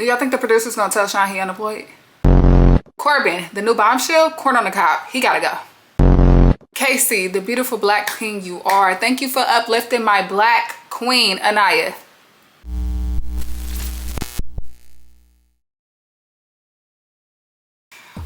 Do y'all think the producer's gonna tell Sean he unemployed? Corbin, the new bombshell, corn on the cob. He gotta go. Casey, the beautiful black queen you are. Thank you for uplifting my black queen, Anaya.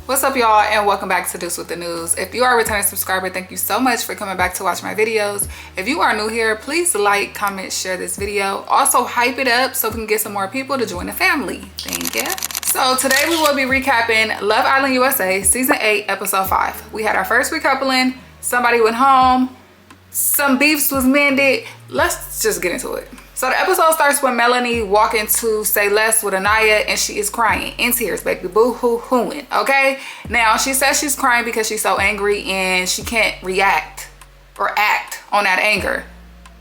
What's up, y'all, and welcome back to Deuce with the News. If you are a returning subscriber, thank you so much for coming back to watch my videos. If you are new here, please like, comment, share this video. Also hype it up so we can get some more people to join the family. Thank you. So today we will be recapping Love Island USA season 8 episode 5. We had our first recoupling, somebody went home, some beefs was mended. Let's just get into it. So the episode starts with Melanie walking to Say Less with Anaya, and she is crying in tears, baby, boo-hoo-hooing, okay? Now, she says she's crying because she's so angry and she can't react or act on that anger.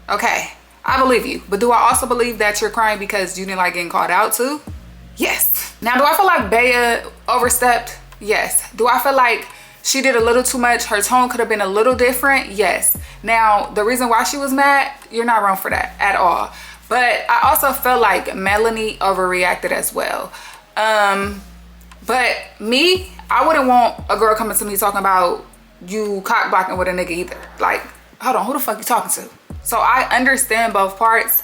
Okay, I believe you. But do I also believe that you're crying because you didn't like getting called out too? Yes. Now, do I feel like Bea overstepped? Yes. Do I feel like she did a little too much? Her tone could have been a little different? Yes. Now, the reason why she was mad, you're not wrong for that at all. But I also feel like Melanie overreacted as well. But me, I wouldn't want a girl coming to me talking about you cock blocking with a nigga either. Like, hold on, who the fuck you talking to? So I understand both parts.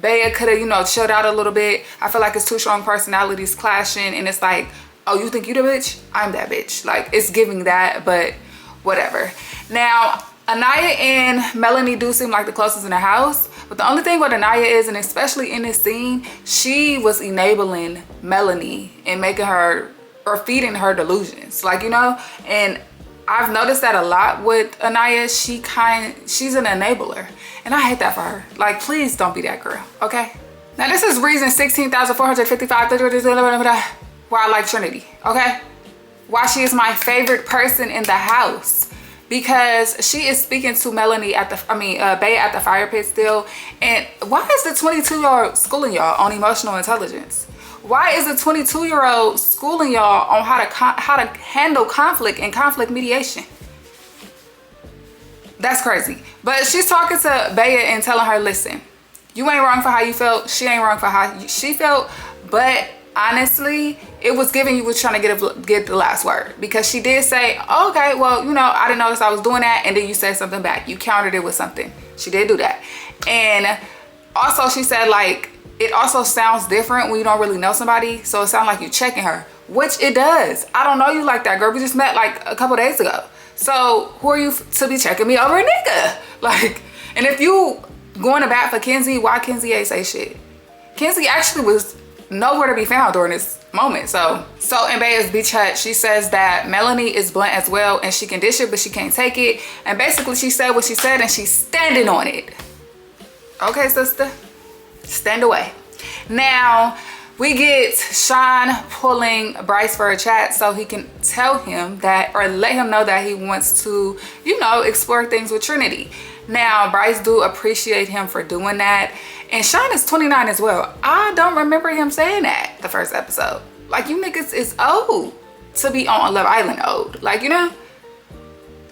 Bea could have, you know, chilled out a little bit. I feel like it's two strong personalities clashing, and it's like, oh, you think you the bitch? I'm that bitch. Like, it's giving that, but whatever. Now, Anaya and Melanie do seem like the closest in the house, but the only thing with Anaya is, and especially in this scene, she was enabling Melanie and making her, or feeding her delusions, like, you know. And I've noticed that a lot with Anaya. She's an enabler, and I hate that for her. Like, please don't be that girl, okay? Now, this is reason 16,455 why I like Trinity, okay? Why she is my favorite person in the house. Because she is speaking to Melanie at the, Bea at the fire pit still. And why is the 22-year-old schooling y'all on emotional intelligence? Why is the 22-year-old schooling y'all on how to handle conflict and conflict mediation? That's crazy. But she's talking to Bea and telling her, listen, you ain't wrong for how you felt. She ain't wrong for how she felt. But honestly, it was giving you was trying to get the last word, because she did say, oh, okay, well, you know, I didn't notice I was doing that, and then you said something back. You countered it with something. She did do that. And also she said, like, it also sounds different when you don't really know somebody, so it sounds like you checking her, which it does. I don't know you like that, girl. We just met like a couple days ago, so who are you to be checking me over a nigga? Like, and if you going to bat for Kenzie, why Kenzie ain't say shit? Kenzie actually was nowhere to be found during this moment. So in Bea's beach hut, she says that Melanie is blunt as well, and she can dish it, but she can't take it. And basically she said what she said, and she's standing on it. Okay, sister, stand away. Now we get Sean pulling Bryce for a chat so he can tell him that, or let him know that he wants to, you know, explore things with Trinity. Now, Bryce do appreciate him for doing that. And Sean is 29 as well. I don't remember him saying that the first episode. Like, you niggas is old to be on Love Island old. Like, you know?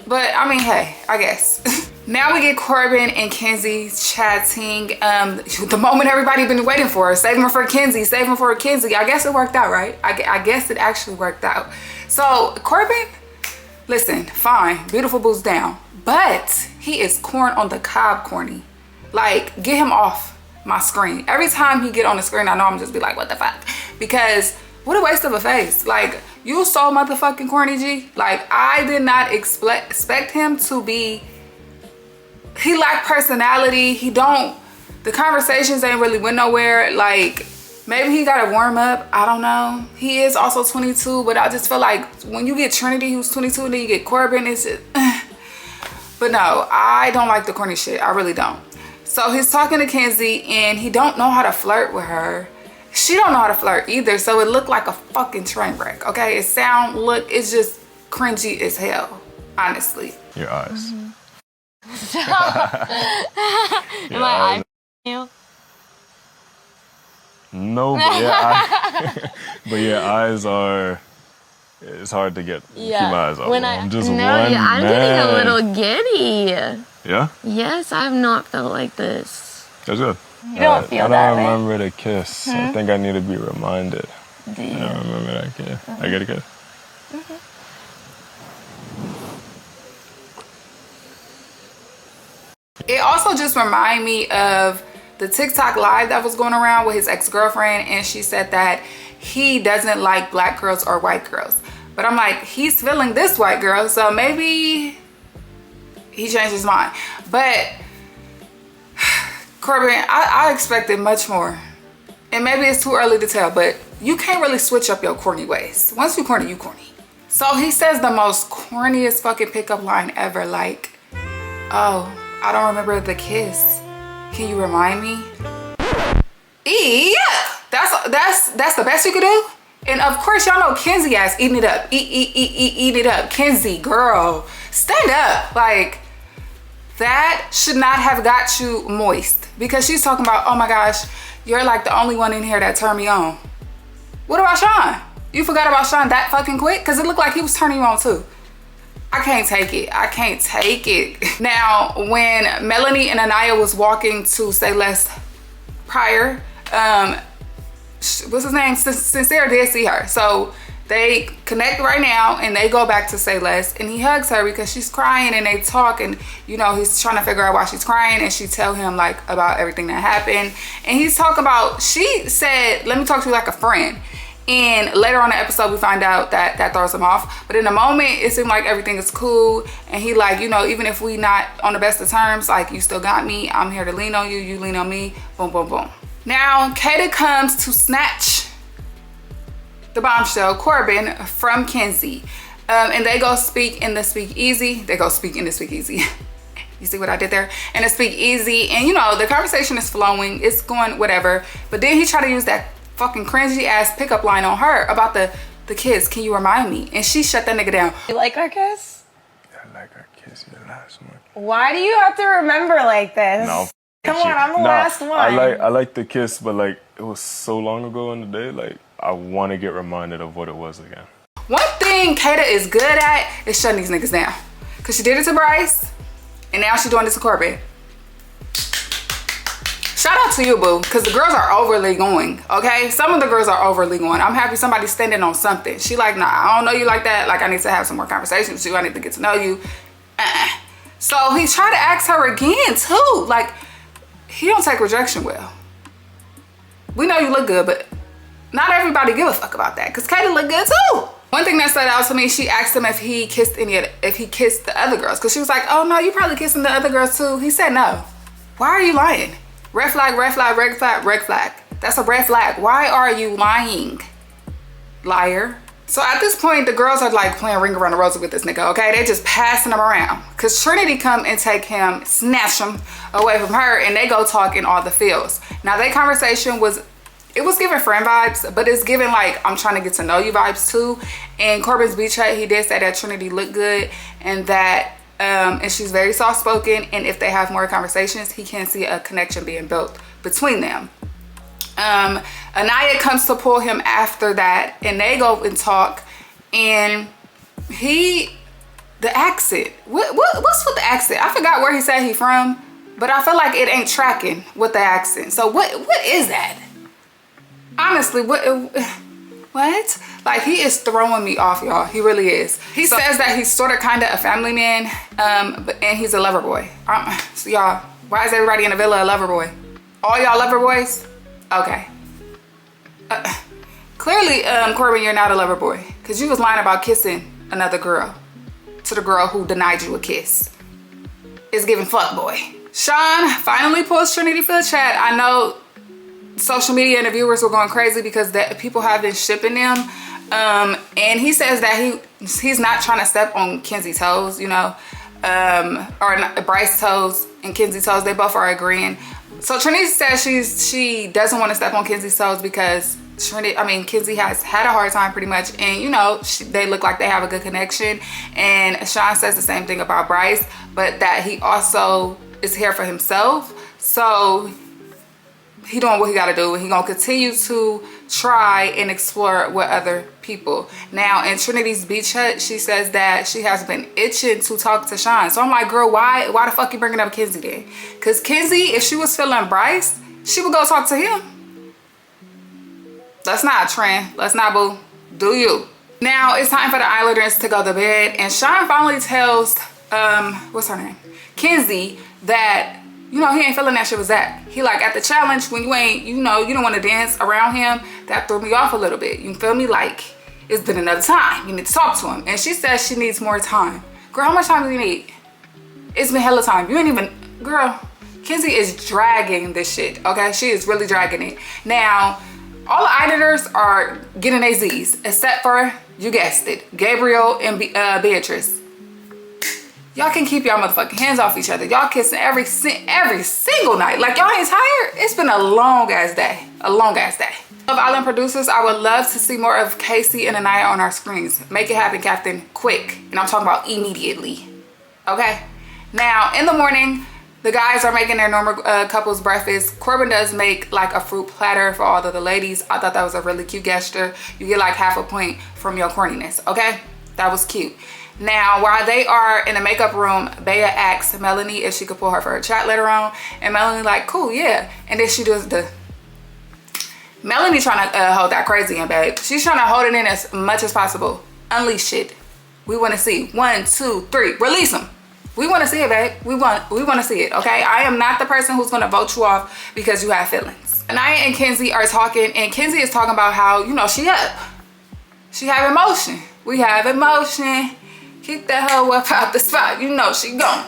But, I mean, hey, I guess. Now we get Corbin and Kenzie chatting. The moment everybody been waiting for. Saving for Kenzie, saving for Kenzie. I guess it worked out, right? I guess it actually worked out. So, Corbin, listen, fine. Beautiful boots down. But he is corn on the cob corny. Like, get him off my screen. Every time he get on the screen, I know I'm just be like, what the fuck? Because what a waste of a face. Like, you so motherfucking corny, G. Like, I did not expect him to be, he lacked personality. The conversations ain't really went nowhere. Like, maybe he got to warm up. I don't know. He is also 22, but I just feel like when you get Trinity, who's 22, and then you get Corbin, it's just, but no, I don't like the corny shit. I really don't. So he's talking to Kenzie, and he don't know how to flirt with her. She don't know how to flirt either. So it looked like a fucking train wreck. Okay, it's just cringy as hell, honestly. Your eyes. Am I you? No, but yeah, but yeah, eyes are. It's hard to keep my eyes off. I'm just one man. I'm getting a little giddy. Yeah? Yes, I've not felt like this. That's good. You don't feel that way. I don't remember the kiss. I think I need to be reminded. Do you? I don't remember that kiss. I get a kiss. It also just reminded me of the TikTok live that was going around with his ex-girlfriend, and she said that he doesn't like black girls or white girls. But I'm like, he's feeling this white girl, so maybe he changed his mind. But Corbin, I expected much more. And maybe it's too early to tell, but you can't really switch up your corny ways. Once you corny, you corny. So he says the most corniest fucking pickup line ever, like, oh, I don't remember the kiss. Can you remind me? Yeah, that's the best you could do. And of course, y'all know Kenzie ass eating it up. Eat it up. Kenzie, girl, stand up. Like, that should not have got you moist, because she's talking about, oh my gosh, you're like the only one in here that turned me on. What about Sean? You forgot about Sean that fucking quick? Because it looked like he was turning you on too. I can't take it. I can't take it. Now, when Melanie and Anaya was walking to Say Less prior, what's his name? Sincere did see her. So they connect right now and they go back to Say Less, and he hugs her because she's crying, and they talk, and you know, he's trying to figure out why she's crying, and she tell him like about everything that happened. And he's talking about, she said, let me talk to you like a friend. And later on in the episode, we find out that that throws him off. But in the moment, it seemed like everything is cool. And he like, you know, even if we not on the best of terms, like, you still got me. I'm here to lean on you. You lean on me. Boom, boom, boom. Now, Kata comes to snatch the bombshell, Corbin, from Kenzie. And they go speak in the speakeasy. You see what I did there? And the speakeasy. And, you know, the conversation is flowing. It's going whatever. But then he tried to use that fucking cringy ass pickup line on her about the kiss. Can you remind me? And she shut that nigga down. You like our kiss? I like our kiss, the last one. Why do you have to remember like this? No. Come on, I'm the last one. I like the kiss, but like, it was so long ago in the day, like, I want to get reminded of what it was again. One thing Kata is good at is shutting these niggas down. Because she did it to Bryce, and now she's doing it to Corbin. Shout out to you, boo, because the girls are overly going, okay? Some of the girls are overly going. I'm happy somebody's standing on something. She like, nah, I don't know you like that. Like, I need to have some more conversations with you. I need to get to know you. So he tried to ask her again, too. Like, he don't take rejection well. We know you look good, but not everybody give a fuck about that, because Kata look good, too. One thing that stood out to me, she asked him if he kissed the other girls, because she was like, oh, no, you probably kissing the other girls, too. He said no. Why are you lying? Red flag, red flag, red flag, red flag. That's a red flag. Why are you lying, liar? So at this point, the girls are like playing ring around the rosy with this nigga, okay? They just passing him around. Because Trinity come and take him, snatch him away from her, and they go talk in all the fields. Now, their conversation was giving friend vibes, but it's giving like, I'm trying to get to know you vibes too. In Corbin's beach hut, he did say that Trinity looked good, and that and she's very soft-spoken, and if they have more conversations, he can see a connection being built between them. Anaya comes to pull him after that, and they go and talk, and the accent, what's with the accent? I forgot where he said he from, but I feel like it ain't tracking with the accent. So what is that? Honestly, what? Like, he is throwing me off, y'all. He really is. He says that he's sort of kind of a family man, and he's a lover boy. So y'all, why is everybody in the villa a lover boy? All y'all lover boys? Okay. Clearly, Corbin, you're not a lover boy, because you was lying about kissing another girl to the girl who denied you a kiss. It's giving fuck boy. Sean finally pulls Trinity for the chat. I know social media and the viewers were going crazy because people have been shipping them. And he says that he's not trying to step on Kenzie's toes, you know, or not, Bryce's toes and Kenzie's toes. They both are agreeing. So Trinity says she doesn't want to step on Kenzie's toes because Kenzie has had a hard time pretty much, and you know, they look like they have a good connection. And Sean says the same thing about Bryce, but that he also is here for himself. So he doing what he got to do, and he gonna continue to try and explore with other people. Now, in Trinity's beach hut, she says that she has been itching to talk to Sean. So I'm like, girl, why the fuck you bringing up Kenzie then? Because Kenzie, if she was feeling Bryce, she would go talk to him. That's not a trend. Let's not, boo. Do you. Now it's time for the Islanders to go to bed, and Sean finally tells what's her name, Kenzie, that he ain't feeling that shit with Zach. He like, at the challenge, when you ain't, you don't want to dance around him, that threw me off a little bit. You feel me? Like, it's been another time. You need to talk to him. And she says she needs more time. Girl, how much time do you need? It's been hella time. You ain't even, girl, Kenzie is dragging this shit, okay? She is really dragging it. Now, all the Islanders are getting their Z's, except for, you guessed it, Gabriel and Beatrice. Y'all can keep y'all motherfucking hands off each other. Y'all kissing every single night. Like, y'all ain't tired? It's been a long ass day. A long ass day. Of Island producers, I would love to see more of Casey and Anaya on our screens. Make it happen, Captain, quick. And I'm talking about immediately. Okay? Now, in the morning, the guys are making their normal couples breakfast. Corbin does make like a fruit platter for all of the ladies. I thought that was a really cute gesture. You get like half a point from your corniness, okay? That was cute. Now, while they are in the makeup room, Bea asks Melanie if she could pull her for a chat later on. And Melanie like, cool, yeah. And then she does the... Melanie trying to hold that crazy in, babe. She's trying to hold it in as much as possible. Unleash it. We want to see. 1, 2, 3. Release them. We want to see it, babe. We want to see it, okay? I am not the person who's going to vote you off because you have feelings. Anaya and Kenzie are talking, and Kenzie is talking about how, she up. She have emotion. We have emotion. Keep that hoe up out the spot. She gone.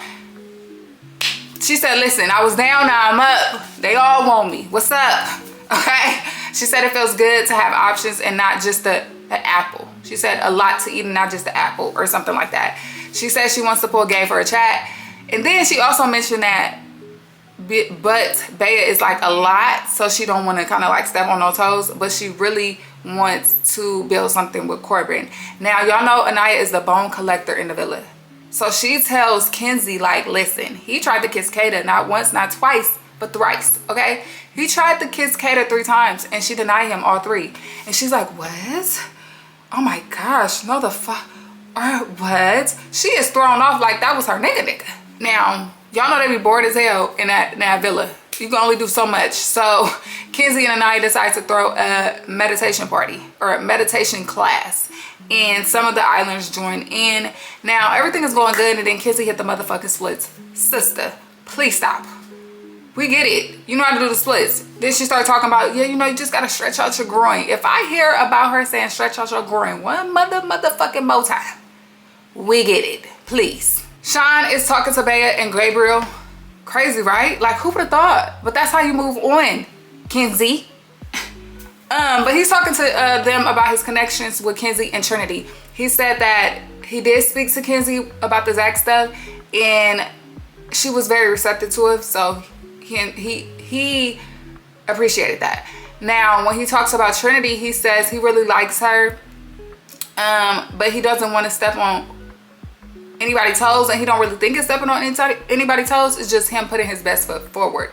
She said, listen, I was down, now I'm up. They all want me. What's up? Okay? She said it feels good to have options and not just the apple. She said a lot to eat and not just the apple or something like that. She says she wants to pull game for a chat. And then she also mentioned that but Bea is like a lot, so she don't want to kind of like step on no toes, but she really wants to build something with Corbin. Now, y'all know Anaya is the bone collector in the villa. So she tells Kenzie, like, listen, he tried to kiss Kata not once, not twice, but thrice, okay? He tried to kiss Kata 3 times, and she denied him all 3. And she's like, what? Oh my gosh, no the fuck. What? She is thrown off like that was her nigga. Now, y'all know they be bored as hell in that villa. You can only do so much. So Kenzie and Anaya decide to throw a meditation party or a meditation class. And some of the islanders join in. Now, everything is going good, and then Kenzie hit the motherfucking splits. Sister, please stop. We get it. You know how to do the splits. Then she started talking about, yeah, you just gotta stretch out your groin. If I hear about her saying stretch out your groin one motherfucking more time, we get it. Please. Sean is talking to Bea and Gabriel. Crazy, right? Like, who would have thought? But that's how you move on, Kenzie. But he's talking to them about his connections with Kenzie and Trinity. He said that he did speak to Kenzie about the Zach stuff, and she was very receptive to it. So he appreciated that. Now, when he talks about Trinity, he says he really likes her, but he doesn't want to step on anybody's toes, and he don't really think it's stepping on anybody's toes. It's just him putting his best foot forward.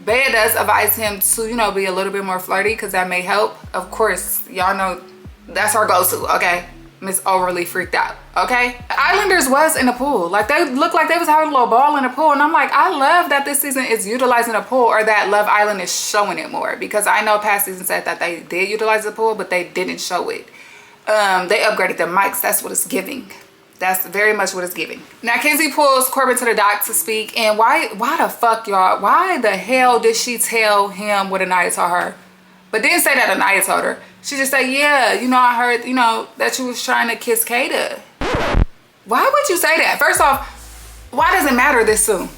Bea does advise him to, be a little bit more flirty because that may help. Of course, y'all know that's our go-to, okay? Miss Overly Freaked Out, okay? The Islanders was in the pool. Like, they looked like they was having a little ball in the pool. And I'm like, I love that this season is utilizing the pool, or that Love Island is showing it more. Because I know past season said that they did utilize the pool, but they didn't show it. They upgraded their mics. That's what it's giving. That's very much what it's giving. Now, Kenzie pulls Corbin to the dock to speak. And why the fuck, y'all? Why the hell did she tell him what Anaya told her? But didn't say that Anaya told her. She just said, yeah, I heard, that you was trying to kiss Kata. Why would you say that? First off, why does it matter this soon?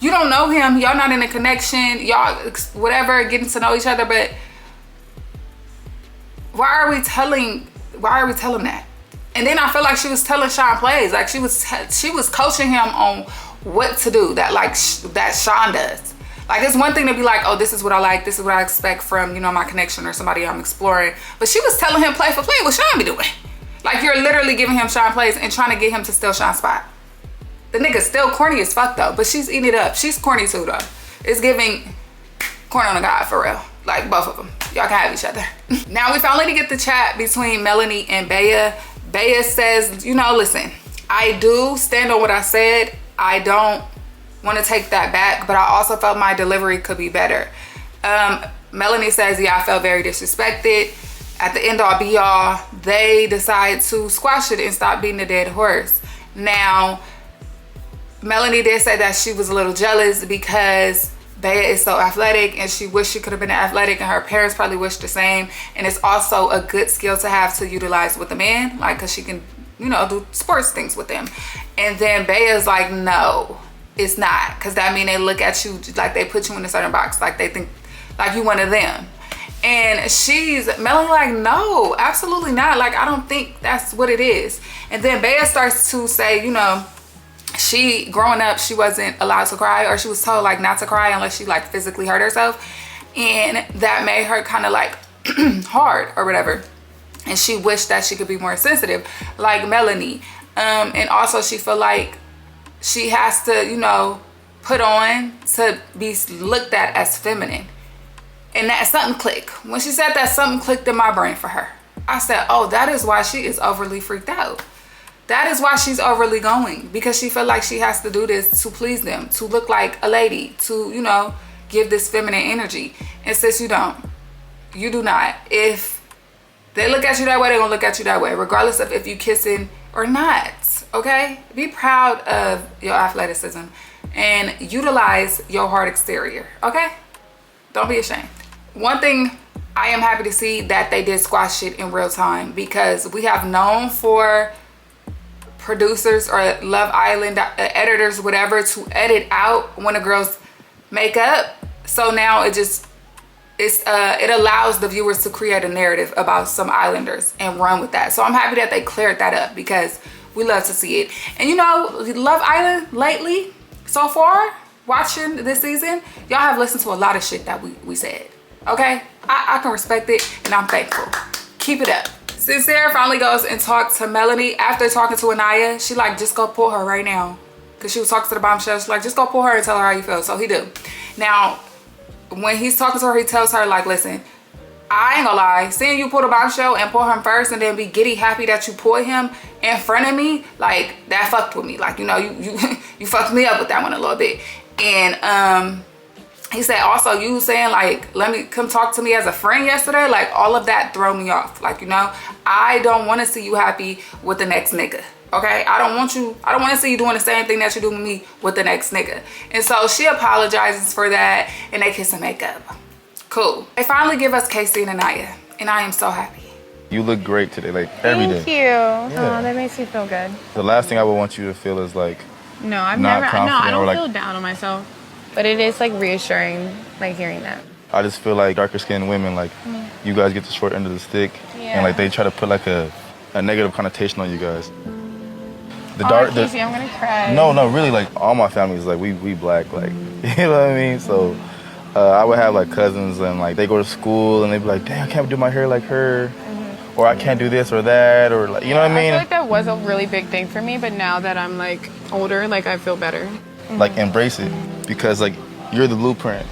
You don't know him. Y'all not in a connection. Y'all, whatever, getting to know each other. But why are we telling that? And then I feel like she was telling Sean plays. Like, she was coaching him on what to do that Sean does. Like, it's one thing to be like, oh, this is what I like, this is what I expect from, my connection or somebody I'm exploring. But she was telling him play for play what Sean be doing. Like, you're literally giving him Sean plays and trying to get him to steal Sean's spot. The nigga's still corny as fuck though, but she's eating it up. She's corny too though. It's giving corn on the god for real. Like, both of them. Y'all can have each other. Now we finally get the chat between Melanie and Bea. Bea says, listen, I do stand on what I said. I don't want to take that back, but I also felt my delivery could be better. Melanie says, yeah, I felt very disrespected. At the end all be all, they decide to squash it and stop beating the dead horse. Now, Melanie did say that she was a little jealous because Bea is so athletic and she wished she could have been athletic, and her parents probably wished the same. And it's also a good skill to have to utilize with a man, like, because she can, you know, do sports things with them. And then Bea is like, no, it's not, because that means they look at you like they put you in a certain box, like they think like you one of them. And Melanie like, no, absolutely not. Like, I don't think that's what it is. And then Bea starts to say, you know, she, growing up, she wasn't allowed to cry, or she was told like not to cry unless she like physically hurt herself. And that made her kind of like hard or whatever. And she wished that she could be more sensitive like Melanie. And also she feel like she has to, you know, put on to be looked at as feminine. And that something clicked. When she said that, something clicked in my brain for her. I said, oh, that is why she is overly freaked out. That is why she's overly going, because she feel like she has to do this to please them, to look like a lady, to, you know, give this feminine energy. And sis, you don't. You do not. If they look at you that way, they're gonna look at you that way, regardless of if you kissing or not, okay? Be proud of your athleticism and utilize your hard exterior, okay? Don't be ashamed. One thing I am happy to see that they did squash it in real time, because we have known for producers or Love Island editors, whatever, to edit out when a girl's makeup. So now it allows the viewers to create a narrative about some islanders and run with that. So I'm happy that they cleared that up, because we love to see it. And you know, Love Island lately, so far, watching this season, y'all have listened to a lot of shit that we said, okay? I can respect it, and I'm thankful. Keep it up. Sincere finally goes and talks to Melanie after talking to Anaya. She like, just go pull her right now, because she was talking to the bombshell. She's like, just go pull her and tell her how you feel. So he do. Now, when he's talking to her, he tells her like, listen, I ain't gonna lie, seeing you pull the bombshell and pull him first and then be giddy happy that you pulled him in front of me, like, that fucked with me. Like, you know, you fucked me up with that one a little bit. And he said also, you saying like, let me come talk to me as a friend yesterday, like, all of that throw me off. Like, you know, I don't want to see you happy with the next nigga, okay? I don't want to see you doing the same thing that you do with me with the next nigga. And so she apologizes for that, and they kiss and make up. Cool. They finally give us Casey and Anaya, and I am so happy. You look great today, like every day. Thank you. Yeah. Oh, that makes me feel good. The last thing I would want you to feel is like, no, I don't feel down on myself. But it is like reassuring, like hearing that. I just feel like darker skinned women, like you guys get the short end of the stick, and like they try to put like a negative connotation on you guys. Casey, I'm gonna cry. No, really, like all my family is like we black, like you know what I mean. So I would have like cousins, and like they go to school and they be like, dang, I can't do my hair like her, or I can't do this or that, or like, you know what I mean. I feel like that was a really big thing for me, but now that I'm like older, like I feel better. Like embrace it, because like you're the blueprint.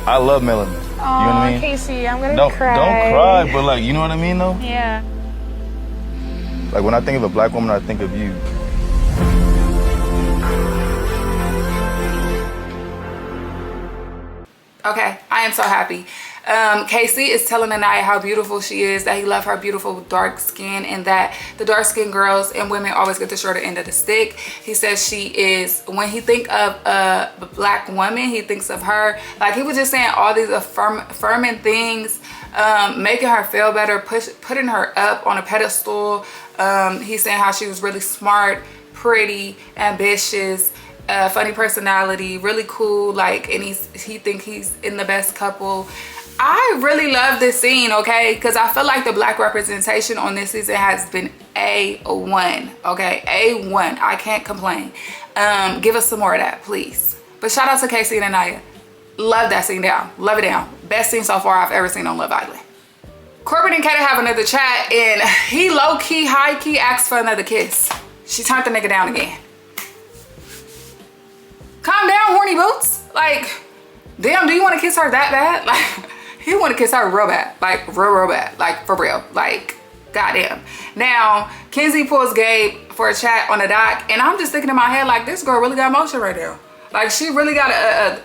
I love Melanie. Oh, you know what I mean? Casey, I'm gonna cry. Don't cry, but like, you know what I mean though? Yeah. Like when I think of a black woman, I think of you. Okay, I am so happy. Casey is telling Anaya how beautiful she is, that he loves her beautiful dark skin, and that the dark skinned girls and women always get the shorter end of the stick. He says she is, when he think of a black woman, he thinks of her. Like, he was just saying all these affirming things, making her feel better, putting her up on a pedestal. He's saying how she was really smart, pretty, ambitious, funny personality, really cool, like, and he think he's in the best couple. I really love this scene, okay, because I feel like the black representation on this season has been A1, okay, A1. I can't complain. Give us some more of that, please. But shout out to Casey and Anaya. Love that scene down. Love it down. Best scene so far I've ever seen on Love Island. Corbin and Kata have another chat, and he low-key, high-key asks for another kiss. She turned the nigga down again. Calm down, horny boots. Like, damn, do you want to kiss her that bad? Like, he want to kiss her real bad. Like, real bad. Like, for real. Like, goddamn. Now, Kenzie pulls Gabe for a chat on the dock, and I'm just thinking in my head, like, this girl really got motion right now. Like, she really got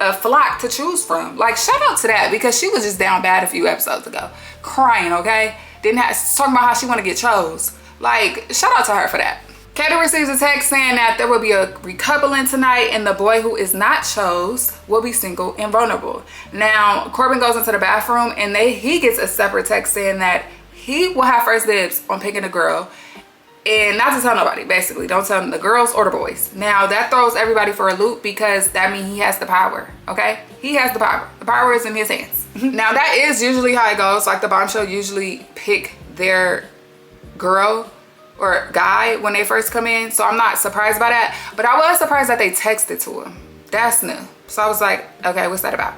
a flock to choose from. Like, shout out to that, because she was just down bad a few episodes ago. Crying, okay? Talking about how she want to get chose. Like, shout out to her for that. Katie receives a text saying that there will be a recoupling tonight and the boy who is not chose will be single and vulnerable. Now, Corbin goes into the bathroom and he gets a separate text saying that he will have first dibs on picking a girl and not to tell nobody, basically. Don't tell the girls or the boys. Now, that throws everybody for a loop because that means he has the power, okay? He has the power. The power is in his hands. Now, that is usually how it goes. Like, the bombshell usually pick their girl or guy when they first come in, so I'm not surprised by that, but I was surprised that they texted to him. That's new. So I was like, okay, what's that about?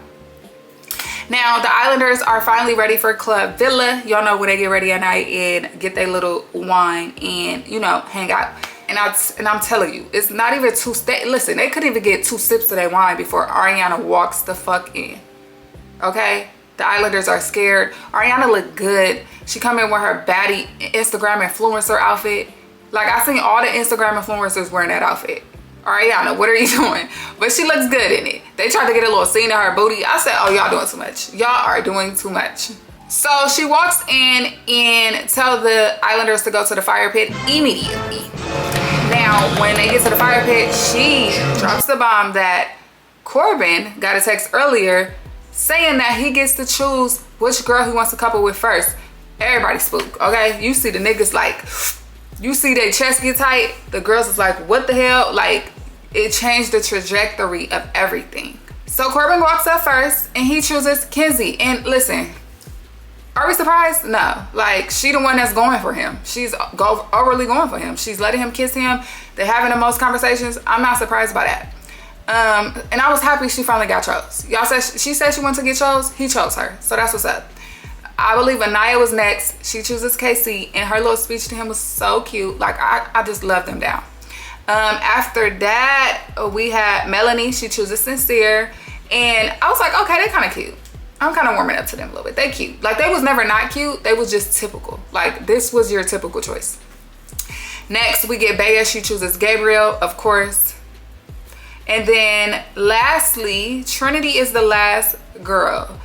Now, the Islanders are finally ready for Club Villa. Y'all know when they get ready at night and get their little wine and, you know, hang out. And I'm telling you, it's not even listen, they couldn't even get 2 sips of their wine before Ariana walks the fuck in. Okay? The Islanders are scared. Ariana looked good. She come in with her baddie Instagram influencer outfit. Like, I seen all the Instagram influencers wearing that outfit. Ariana, what are you doing? But she looks good in it. They tried to get a little scene of her booty. I said, oh, y'all doing too much. Y'all are doing too much. So she walks in and tell the Islanders to go to the fire pit immediately. Now, when they get to the fire pit, she drops the bomb that Corbin got a text earlier saying that he gets to choose which girl he wants to couple with first. Everybody spook, okay? You see the niggas like, you see their chest get tight. The girls is like, what the hell? Like, it changed the trajectory of everything. So Corbin walks up first and he chooses Kenzie. And listen, are we surprised? No. Like, she the one that's going for him. She's overly going for him. She's letting him kiss him. They're having the most conversations. I'm not surprised by that. And I was happy she finally got chose. Y'all said she said she wanted to get chose. He chose her. So that's what's up. I believe Anaya was next. She chooses KC, and her little speech to him was so cute. Like, I just loved them down. After that, we had Melanie. She chooses Sincere, and I was like, okay, they're kind of cute. I'm kind of warming up to them a little bit. They cute. Like, they was never not cute. They was just typical. Like, this was your typical choice. Next, we get Bea. She chooses Gabriel, of course. And then lastly, Trinity is the last girl.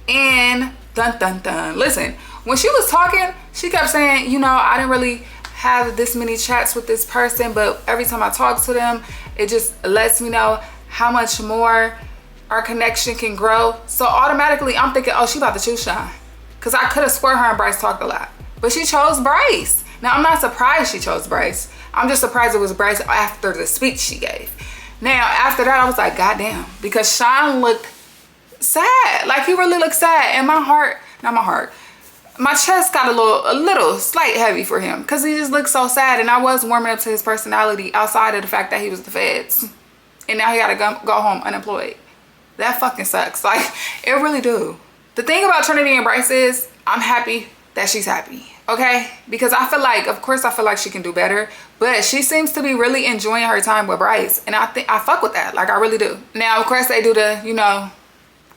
And dun dun dun. Listen, when she was talking, she kept saying, you know, I didn't really have this many chats with this person, but every time I talk to them, it just lets me know how much more our connection can grow. So automatically I'm thinking, oh, she about to choose Sean. Because I could have swore her and Bryce talked a lot. But she chose Bryce. Now, I'm not surprised she chose Bryce. I'm just surprised it was Bryce after the speech she gave. Now, after that, I was like, goddamn. Because Sean looked sad. Like, he really looked sad. And my chest got a little slight heavy for him. Because he just looked so sad. And I was warming up to his personality outside of the fact that he was the feds. And now he got to go home unemployed. That fucking sucks. Like, it really do. The thing about Trinity and Bryce is, I'm happy that she's happy. Okay? Because I feel like, of course I feel like she can do better, but she seems to be really enjoying her time with Bryce, and I think I fuck with that. Like, I really do. Now, of course, they do the, you know,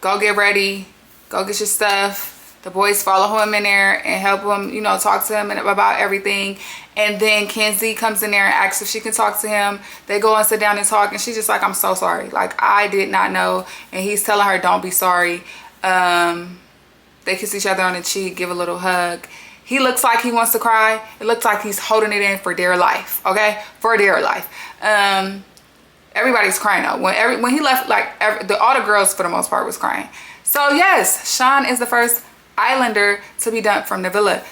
go get ready, go get your stuff. The boys follow him in there and help him, you know, talk to him about everything. And then Kenzie comes in there and asks if she can talk to him. They go and sit down and talk, and she's just like, I'm so sorry. Like, I did not know. And he's telling her, don't be sorry. They kiss each other on the cheek, give a little hug. He looks like he wants to cry. It looks like he's holding it in for dear life, okay? For dear life. Everybody's crying though. When he left, like, all the girls for the most part was crying. So yes, Sean is the first Islander to be dumped from the villa.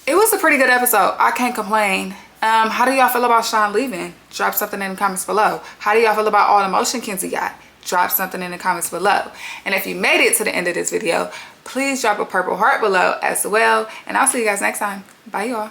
It was a pretty good episode. I can't complain. How do y'all feel about Sean leaving? Drop something in the comments below. How do y'all feel about all the motion Kenzie got? Drop something in the comments below. And if you made it to the end of this video, please drop a purple heart below as well. And I'll see you guys next time. Bye, y'all.